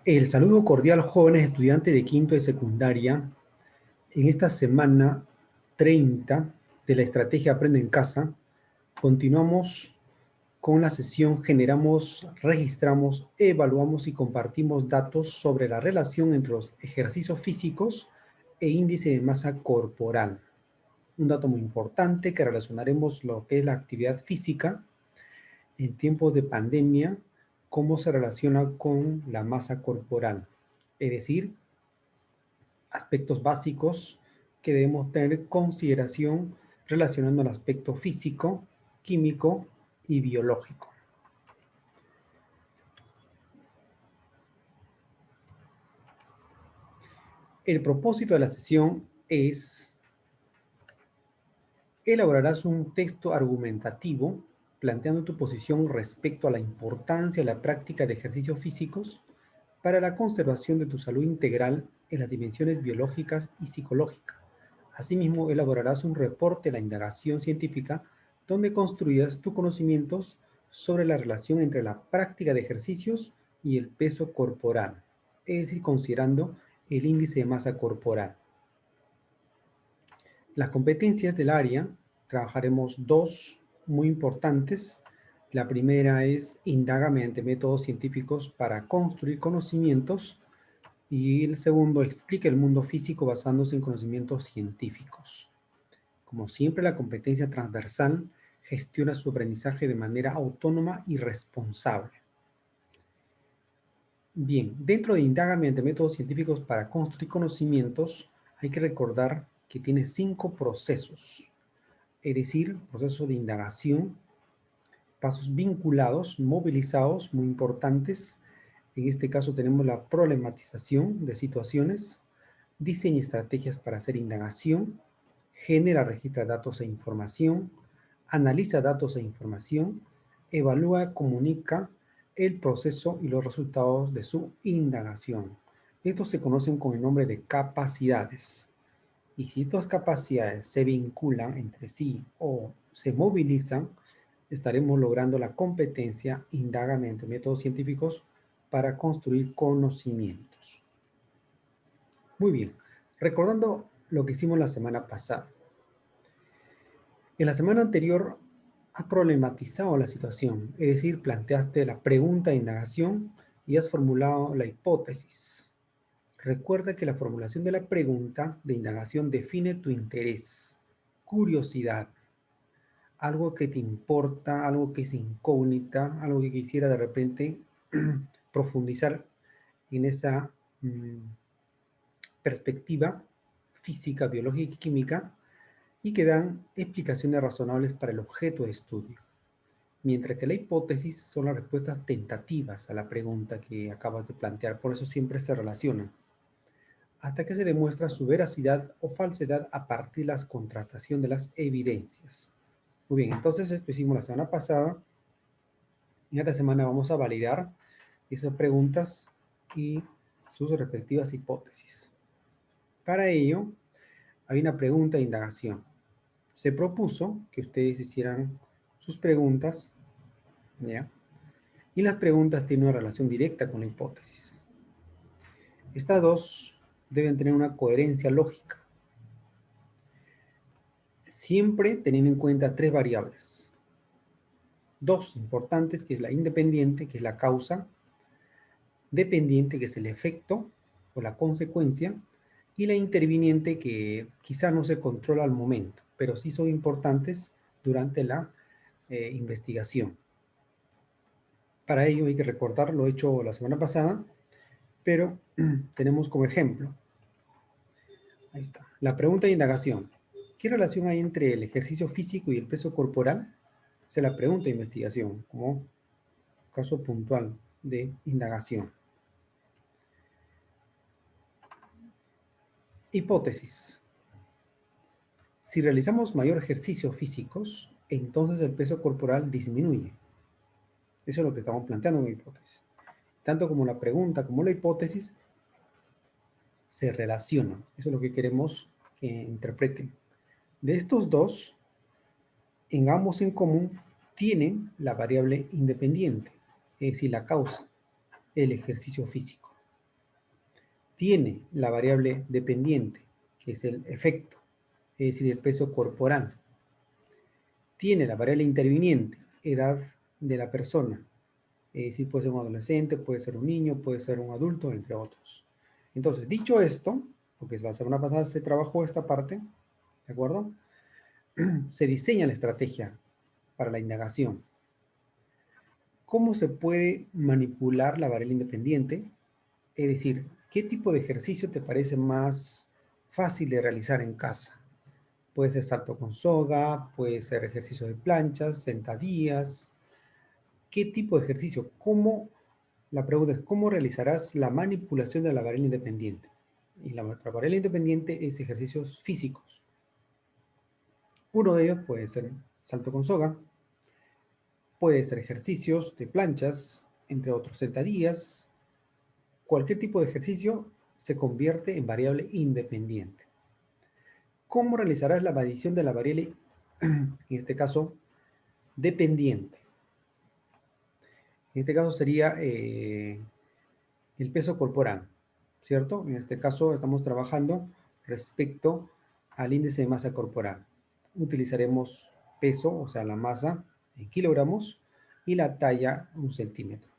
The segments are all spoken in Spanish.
El saludo cordial, jóvenes estudiantes de quinto de secundaria. En esta semana 30 de la estrategia Aprende en Casa, continuamos con la sesión Generamos, registramos, evaluamos y compartimos datos sobre la relación entre los ejercicios físicos e índice de masa corporal. Un dato muy importante que relacionaremos lo que es la actividad física en tiempos de pandemia, cómo se relaciona con la masa corporal. Es decir, aspectos básicos que debemos tener en consideración relacionando el aspecto físico, químico y biológico. El propósito de la sesión es elaborarás un texto argumentativo planteando tu posición respecto a la importancia de la práctica de ejercicios físicos para la conservación de tu salud integral en las dimensiones biológicas y psicológicas. Asimismo, elaborarás un reporte de la indagación científica donde construirás tus conocimientos sobre la relación entre la práctica de ejercicios y el peso corporal, es decir, considerando el índice de masa corporal. Las competencias del área, trabajaremos dos muy importantes. La primera es indaga mediante métodos científicos para construir conocimientos y el segundo explica el mundo físico basándose en conocimientos científicos. Como siempre, la competencia transversal gestiona su aprendizaje de manera autónoma y responsable. Bien, dentro de indaga mediante métodos científicos para construir conocimientos, hay que recordar que tiene 5 procesos, es decir, proceso de indagación, pasos vinculados, movilizados, muy importantes. En este caso tenemos la problematización de situaciones, diseña estrategias para hacer indagación, genera, registra datos e información, analiza datos e información, evalúa, comunica el proceso y los resultados de su indagación. Estos se conocen con el nombre de capacidades. Y si estas capacidades se vinculan entre sí o se movilizan, estaremos logrando la competencia indaga mediante métodos científicos para construir conocimientos. Muy bien, recordando lo que hicimos la semana pasada. En la semana anterior has problematizado la situación, es decir, planteaste la pregunta de indagación y has formulado la hipótesis. Recuerda que la formulación de la pregunta de indagación define tu interés, curiosidad, algo que te importa, algo que es incógnita, algo que quisiera de repente profundizar en esa perspectiva física, biológica y química y que dan explicaciones razonables para el objeto de estudio. Mientras que la hipótesis son las respuestas tentativas a la pregunta que acabas de plantear, por eso siempre se relacionan, hasta que se demuestra su veracidad o falsedad a partir de la contrastación de las evidencias. Muy bien, entonces esto hicimos la semana pasada. En esta semana vamos a validar esas preguntas y sus respectivas hipótesis. Para ello, hay una pregunta de indagación. Se propuso que ustedes hicieran sus preguntas, ¿ya? Y las preguntas tienen una relación directa con la hipótesis. Estas dos deben tener una coherencia lógica, siempre teniendo en cuenta 3 variables. 2 importantes, que es la independiente, que es la causa, dependiente, que es el efecto o la consecuencia, y la interviniente, que quizá no se controla al momento, pero sí son importantes durante la investigación. Para ello hay que recordar lo hecho la semana pasada, pero tenemos como ejemplo, ahí está, la pregunta de indagación. ¿Qué relación hay entre el ejercicio físico y el peso corporal? Esa es la pregunta de investigación, como caso puntual de indagación. Hipótesis. Si realizamos mayor ejercicio físicos, entonces el peso corporal disminuye. Eso es lo que estamos planteando en la hipótesis. Tanto como la pregunta como la hipótesis se relacionan. Eso es lo que queremos que interpreten. De estos dos, en ambos en común tienen la variable independiente, es decir, la causa, el ejercicio físico. Tiene la variable dependiente, que es el efecto, es decir, el peso corporal. Tiene la variable interviniente, edad de la persona, es decir, puede ser un adolescente, puede ser un niño, puede ser un adulto, entre otros. Entonces, dicho esto, porque la semana pasada se trabajó esta parte, ¿de acuerdo? Se diseña la estrategia para la indagación. ¿Cómo se puede manipular la variable independiente? Es decir, ¿qué tipo de ejercicio te parece más fácil de realizar en casa? Puede ser salto con soga, puede ser ejercicio de planchas, sentadillas. ¿Qué tipo de ejercicio? La pregunta es, ¿cómo realizarás la manipulación de la variable independiente? Y la variable independiente es ejercicios físicos. Uno de ellos puede ser salto con soga, puede ser ejercicios de planchas, entre otros sentadillas. Cualquier tipo de ejercicio se convierte en variable independiente. ¿Cómo realizarás la medición de la variable, en este caso, dependiente? En este caso sería el peso corporal, ¿cierto? En este caso estamos trabajando respecto al índice de masa corporal. Utilizaremos peso, o sea, la masa en kilogramos, y la talla 1 centímetro.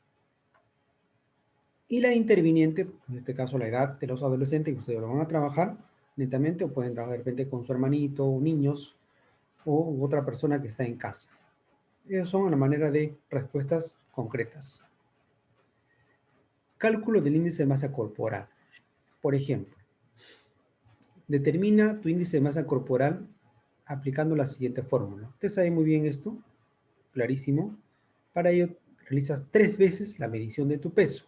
Y la interviniente, en este caso la edad de los adolescentes, que ustedes lo van a trabajar netamente, o pueden trabajar de repente con su hermanito, o niños, o otra persona que está en casa. Esas son una manera de respuestas concretas. Cálculo del índice de masa corporal. Por ejemplo, determina tu índice de masa corporal aplicando la siguiente fórmula. Usted sabe muy bien esto, clarísimo. Para ello, realizas 3 veces la medición de tu peso.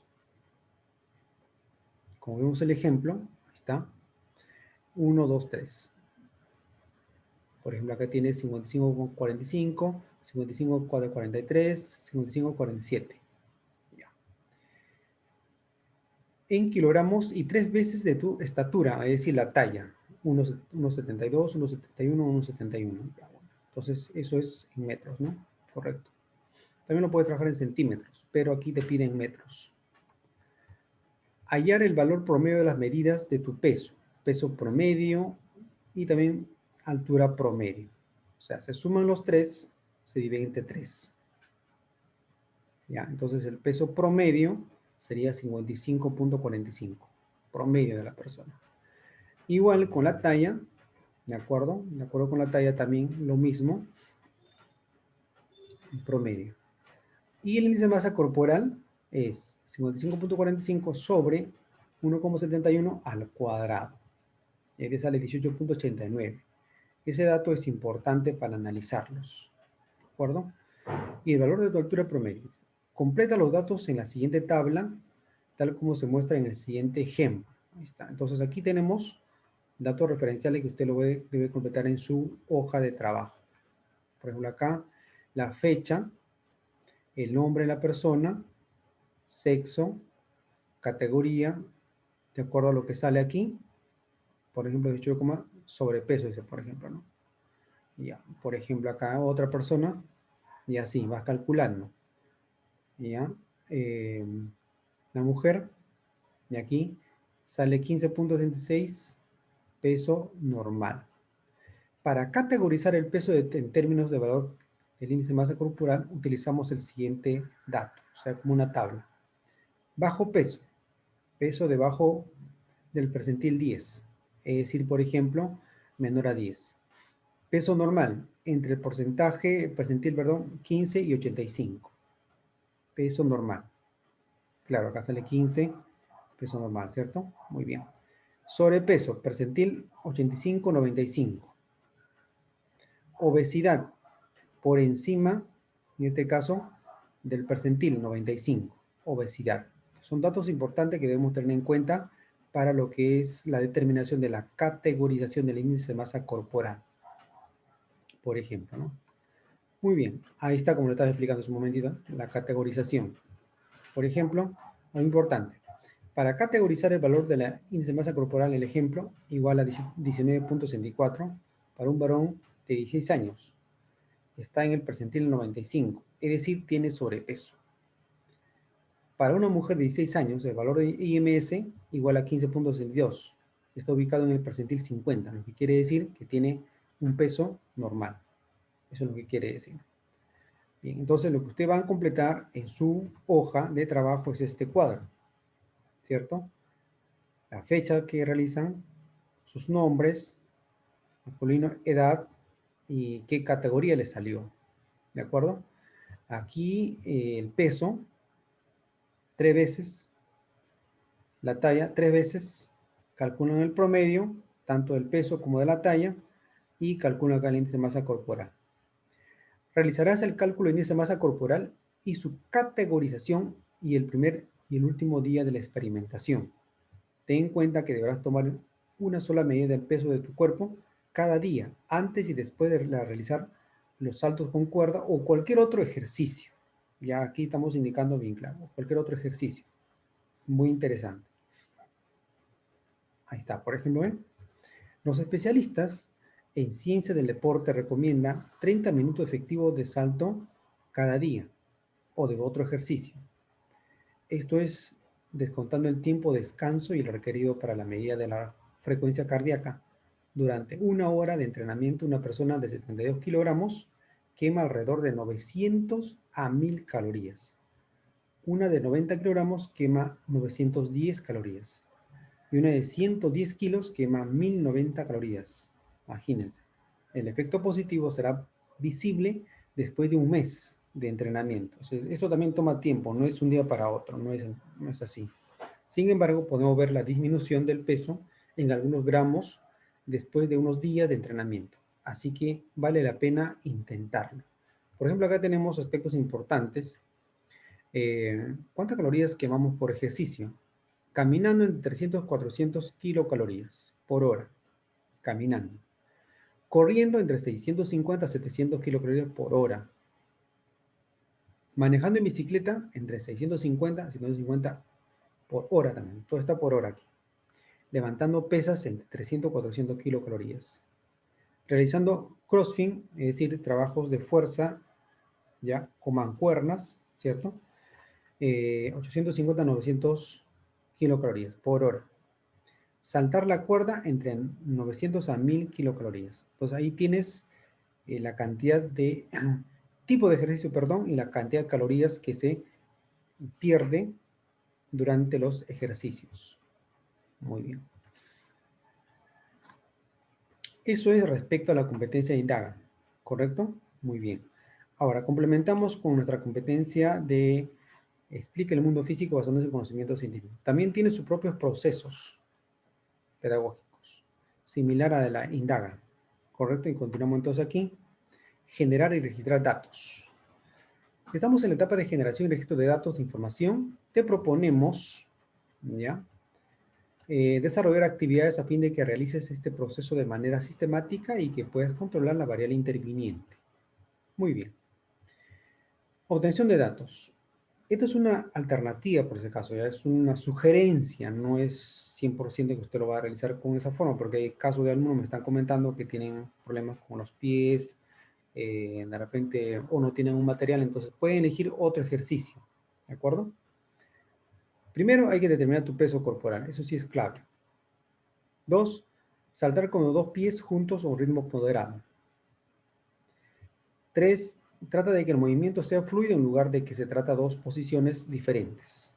Como vemos el ejemplo, ahí está, 1, 2, 3. Por ejemplo, acá tienes 55,45, 55,43, 55,47. Ya. En kilogramos y 3 veces de tu estatura, es decir, la talla. 1,72, 1,71, 1,71. Entonces, eso es en metros, ¿no? Correcto. También lo puedes trabajar en centímetros, pero aquí te piden metros. Hallar el valor promedio de las medidas de tu peso. Peso promedio y también altura promedio. O sea, se suman los 3, se divide entre 3. Ya, entonces el peso promedio sería 55,45. Promedio de la persona. Igual con la talla, ¿de acuerdo? De acuerdo con la talla también lo mismo. Promedio. Y el índice de masa corporal es 55,45 sobre 1,71 al cuadrado. Y ahí te sale 18,89. Ese dato es importante para analizarlos. ¿De acuerdo? Y el valor de tu altura promedio. Completa los datos en la siguiente tabla, tal como se muestra en el siguiente ejemplo. Ahí está. Entonces aquí tenemos datos referenciales que usted lo debe completar en su hoja de trabajo. Por ejemplo, acá la fecha, el nombre de la persona, sexo, categoría, de acuerdo a lo que sale aquí. Por ejemplo, 18, sobrepeso, dice, por ejemplo, ¿no? Ya, por ejemplo, acá otra persona, y así, vas calculando. Ya, la mujer, y aquí sale 15,66, peso normal. Para categorizar el peso en términos de valor del índice de masa corporal, utilizamos el siguiente dato, o sea, como una tabla. Bajo peso, peso debajo del percentil 10, es decir, por ejemplo, menor a 10. Peso normal, entre el percentil, 15 y 85. Peso normal. Claro, acá sale 15, peso normal, ¿cierto? Muy bien. Sobrepeso, percentil 85-95. Obesidad, por encima, en este caso, del percentil 95. Obesidad. Son datos importantes que debemos tener en cuenta para lo que es la determinación de la categorización del índice de masa corporal, por ejemplo, ¿no? Muy bien, ahí está, como lo estaba explicando hace un momentito, la categorización. Por ejemplo, muy importante, para categorizar el valor de la índice de masa corporal, el ejemplo, igual a 19,64 para un varón de 16 años. Está en el percentil 95, es decir, tiene sobrepeso. Para una mujer de 16 años, el valor de IMS igual a 15,62. Está ubicado en el percentil 50, lo que quiere decir que tiene un peso normal. Eso es lo que quiere decir. Bien, entonces lo que usted va a completar en su hoja de trabajo es este cuadro, ¿cierto? La fecha que realizan, sus nombres, masculino, edad y qué categoría le salió, ¿de acuerdo? Aquí el peso, 3 veces, la talla, 3 veces, calculan el promedio, tanto del peso como de la talla, y calculan el índice de masa corporal. Realizarás el cálculo del índice de masa corporal y su categorización y el primer y el último día de la experimentación. Ten en cuenta que deberás tomar una sola medida del peso de tu cuerpo cada día, antes y después de realizar los saltos con cuerda o cualquier otro ejercicio. Ya aquí estamos indicando bien claro, cualquier otro ejercicio. Muy interesante. Ahí está, por ejemplo, ¿eh? Los especialistas en ciencia del deporte recomiendan 30 minutos efectivos de salto cada día o de otro ejercicio. Esto es descontando el tiempo de descanso y el requerido para la medida de la frecuencia cardíaca. Durante una hora de entrenamiento, una persona de 72 kilogramos quema alrededor de 900 a 1000 calorías. Una de 90 kilogramos quema 910 calorías. Y una de 110 kilos quema 1090 calorías. Imagínense. El efecto positivo será visible después de un mes de entrenamiento. O sea, esto también toma tiempo, no es un día para otro, no es así. Sin embargo, podemos ver la disminución del peso en algunos gramos después de unos días de entrenamiento. Así que vale la pena intentarlo. Por ejemplo, acá tenemos aspectos importantes. ¿Cuántas calorías quemamos por ejercicio? Caminando entre 300 y 400 kilocalorías por hora. Caminando. Corriendo entre 650 a 700 kilocalorías por hora. Manejando en bicicleta entre 650 a 750 por hora también. Todo está por hora aquí. Levantando pesas entre 300 a 400 kilocalorías. Realizando crossfit, es decir, trabajos de fuerza, ya, con mancuernas, ¿cierto? 850 a 900 kilocalorías por hora. Saltar la cuerda entre 900 a 1000 kilocalorías. Entonces ahí tienes la cantidad de tipo de ejercicio, perdón, y la cantidad de calorías que se pierde durante los ejercicios. Muy bien. Eso es respecto a la competencia de Indaga, ¿correcto? Muy bien. Ahora, complementamos con nuestra competencia de explica el mundo físico basándose en conocimiento científico. También tiene sus propios procesos pedagógicos, similar a la Indaga, ¿correcto? Y continuamos entonces aquí. Generar y registrar datos. Estamos en la etapa de generación y registro de datos de información. Te proponemos, ¿ya? Desarrollar actividades a fin de que realices este proceso de manera sistemática y que puedas controlar la variable interviniente. Muy bien. Obtención de datos. Esto es una alternativa, por ese caso, ¿ya? Es una sugerencia, no es 100% que usted lo va a realizar con esa forma, porque hay casos de alumnos me están comentando que tienen problemas con los pies, de repente o no tienen un material, entonces pueden elegir otro ejercicio, ¿de acuerdo? Primero hay que determinar tu peso corporal, eso sí es clave. 2, saltar con los 2 pies juntos a un ritmo moderado. 3, trata de que el movimiento sea fluido en lugar de que se trata de 2 posiciones diferentes.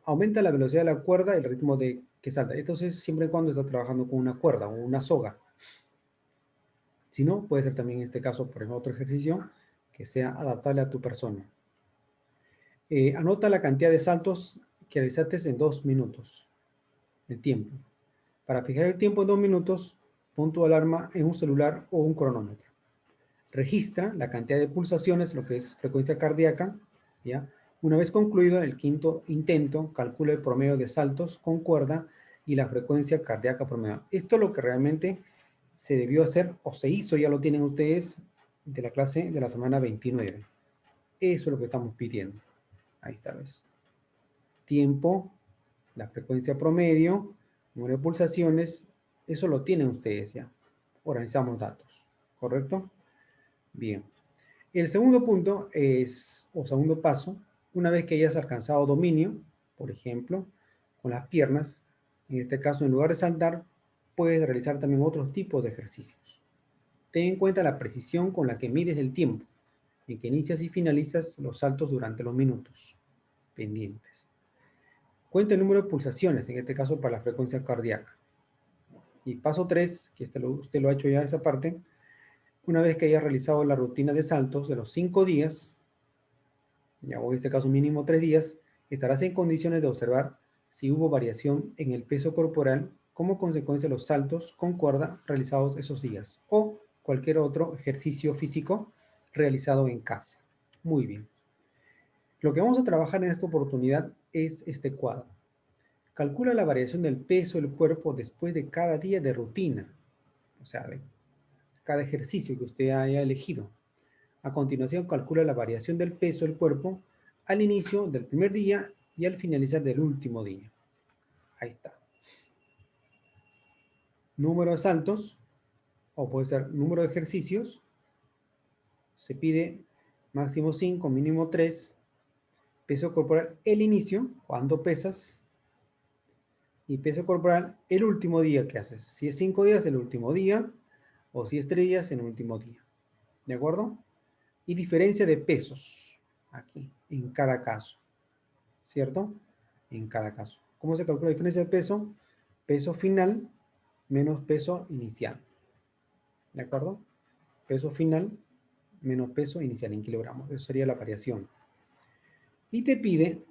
Aumenta la velocidad de la cuerda y el ritmo de que salta. Entonces, siempre y cuando estás trabajando con una cuerda o una soga. Si no, puede ser también en este caso, por ejemplo, otro ejercicio que sea adaptable a tu persona. Anota la cantidad de saltos que realizaste en 2 minutos. El tiempo. Para fijar el tiempo en 2 minutos, pon tu alarma en un celular o un cronómetro. Registra la cantidad de pulsaciones, lo que es frecuencia cardíaca, ¿ya? Una vez concluido el quinto intento, calcula el promedio de saltos con cuerda y la frecuencia cardíaca promedio. Esto es lo que realmente se debió hacer o se hizo, ya lo tienen ustedes de la clase de la semana 29. Eso es lo que estamos pidiendo. Ahí está, ¿ves? Tiempo, la frecuencia promedio, número de pulsaciones, eso lo tienen ustedes ya. Organizamos datos, ¿correcto? Bien. El segundo punto es, o segundo paso, Una vez que hayas alcanzado dominio, por ejemplo, con las piernas, en este caso en lugar de saltar, puedes realizar también otros tipos de ejercicios. Ten en cuenta la precisión con la que mides el tiempo en que inicias y finalizas los saltos durante los minutos pendientes. Cuenta el número de pulsaciones, en este caso para la frecuencia cardíaca. Y paso 3, que usted lo ha hecho ya esa parte, una vez que hayas realizado la rutina de saltos de los 5 días, ya o en este caso mínimo 3 días, estarás en condiciones de observar si hubo variación en el peso corporal como consecuencia de los saltos con cuerda realizados esos días o cualquier otro ejercicio físico realizado en casa. Muy bien. Lo que vamos a trabajar en esta oportunidad es este cuadro. Calcula la variación del peso del cuerpo después de cada día de rutina, o sea, de cada ejercicio que usted haya elegido. A continuación, calcula la variación del peso del cuerpo al inicio del primer día y al finalizar del último día. Ahí está. Número de saltos, o puede ser número de ejercicios. Se pide máximo 5, mínimo 3. Peso corporal, el inicio, cuando pesas. Y peso corporal, el último día que haces. Si es 5 días, el último día. O si es 3 días, el último día. ¿De acuerdo? Y diferencia de pesos, aquí, en cada caso. ¿Cierto? En cada caso. ¿Cómo se calcula la diferencia de peso? Peso final menos peso inicial. ¿De acuerdo? Peso final menos peso inicial en kilogramos. Eso sería la variación. Y te pide,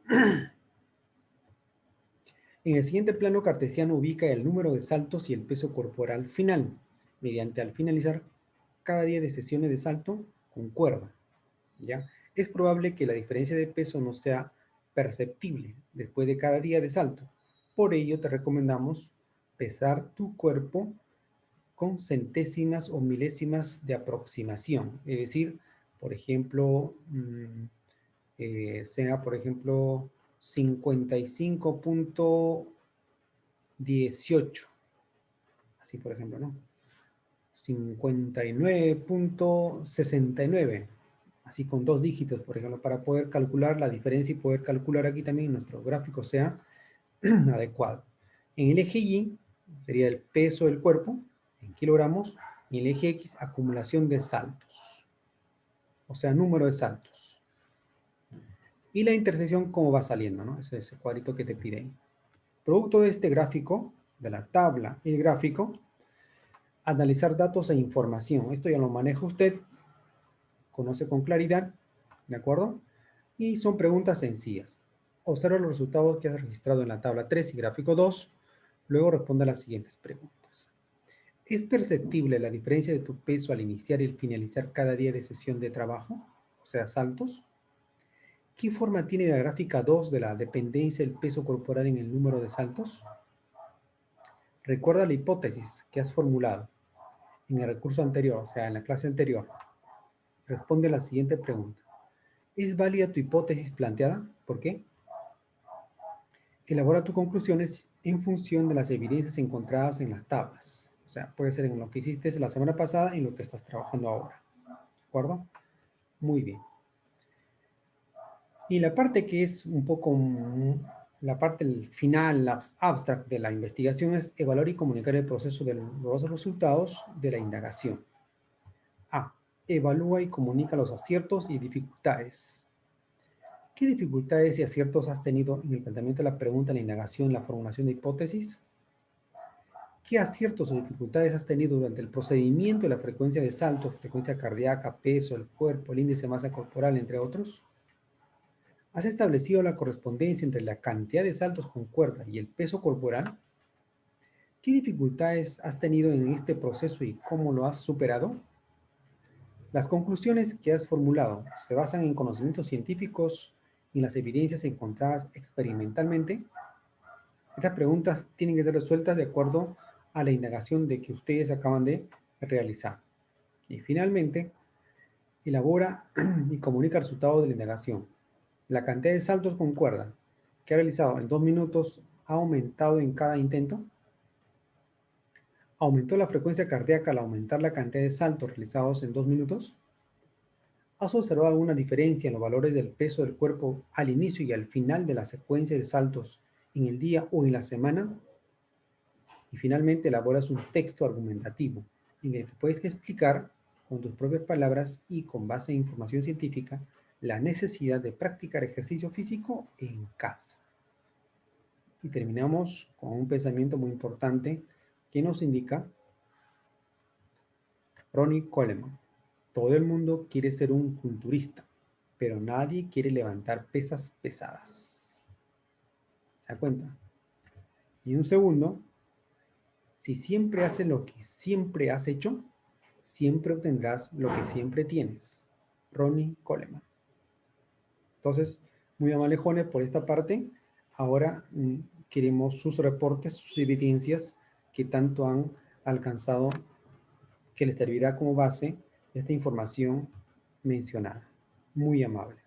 en el siguiente plano cartesiano ubica el número de saltos y el peso corporal final, mediante al finalizar cada día de sesiones de salto con cuerda. ¿Ya? Es probable que la diferencia de peso no sea perceptible después de cada día de salto. Por ello te recomendamos pesar tu cuerpo con centésimas o milésimas de aproximación. Es decir, por ejemplo, sea por ejemplo 55.18. Así por ejemplo, ¿no? 59.69. Así con 2 dígitos, por ejemplo, para poder calcular la diferencia y poder calcular aquí también nuestro gráfico sea adecuado. En el eje Y sería el peso del cuerpo en kilogramos y en el eje X acumulación de saltos, o sea, número de saltos. Y la intersección cómo va saliendo, ¿no? Ese cuadrito que te piden. Producto de este gráfico, de la tabla y el gráfico, analizar datos e información. Esto ya lo maneja usted, conoce con claridad, ¿de acuerdo? Y son preguntas sencillas. Observa los resultados que has registrado en la tabla 3 y gráfico 2. Luego responde a las siguientes preguntas. ¿Es perceptible la diferencia de tu peso al iniciar y al finalizar cada día de sesión de trabajo? O sea, saltos. ¿Qué forma tiene la gráfica 2 de la dependencia del peso corporal en el número de saltos? Recuerda la hipótesis que has formulado en el recurso anterior, o sea, en la clase anterior. Responde a la siguiente pregunta. ¿Es válida tu hipótesis planteada? ¿Por qué? Elabora tus conclusiones en función de las evidencias encontradas en las tablas. O sea, puede ser en lo que hiciste la semana pasada y en lo que estás trabajando ahora. ¿De acuerdo? Muy bien. Y la parte que es un poco la parte final, la abstract de la investigación es evaluar y comunicar el proceso de los resultados de la indagación. A. Evalúa y comunica los aciertos y dificultades. ¿Qué dificultades y aciertos has tenido en el planteamiento de la pregunta, la indagación, la formulación de hipótesis? ¿Qué aciertos o dificultades has tenido durante el procedimiento de la frecuencia de saltos, frecuencia cardíaca, peso, el cuerpo, el índice de masa corporal, entre otros? ¿Has establecido la correspondencia entre la cantidad de saltos con cuerda y el peso corporal? ¿Qué dificultades has tenido en este proceso y cómo lo has superado? Las conclusiones que has formulado se basan en conocimientos científicos y en las evidencias encontradas experimentalmente. Estas preguntas tienen que ser resueltas de acuerdo a la indagación de que ustedes acaban de realizar. Y finalmente, elabora y comunica el resultado de la indagación. La cantidad de saltos con cuerda que ha realizado en 2 minutos ha aumentado en cada intento. ¿Aumentó la frecuencia cardíaca al aumentar la cantidad de saltos realizados en 2 minutos? ¿Has observado alguna diferencia en los valores del peso del cuerpo al inicio y al final de la secuencia de saltos en el día o en la semana? Y finalmente elaboras un texto argumentativo en el que puedes explicar con tus propias palabras y con base en información científica la necesidad de practicar ejercicio físico en casa. Y terminamos con un pensamiento muy importante que nos indica Ronnie Coleman. Todo el mundo quiere ser un culturista, pero nadie quiere levantar pesas pesadas. ¿Se da cuenta? Y un segundo, si siempre haces lo que siempre has hecho, siempre obtendrás lo que siempre tienes. Ronnie Coleman. Entonces, muy amalejones por esta parte. Ahora queremos sus reportes, sus evidencias que tanto han alcanzado, que les servirá como base esta información mencionada. Muy amable.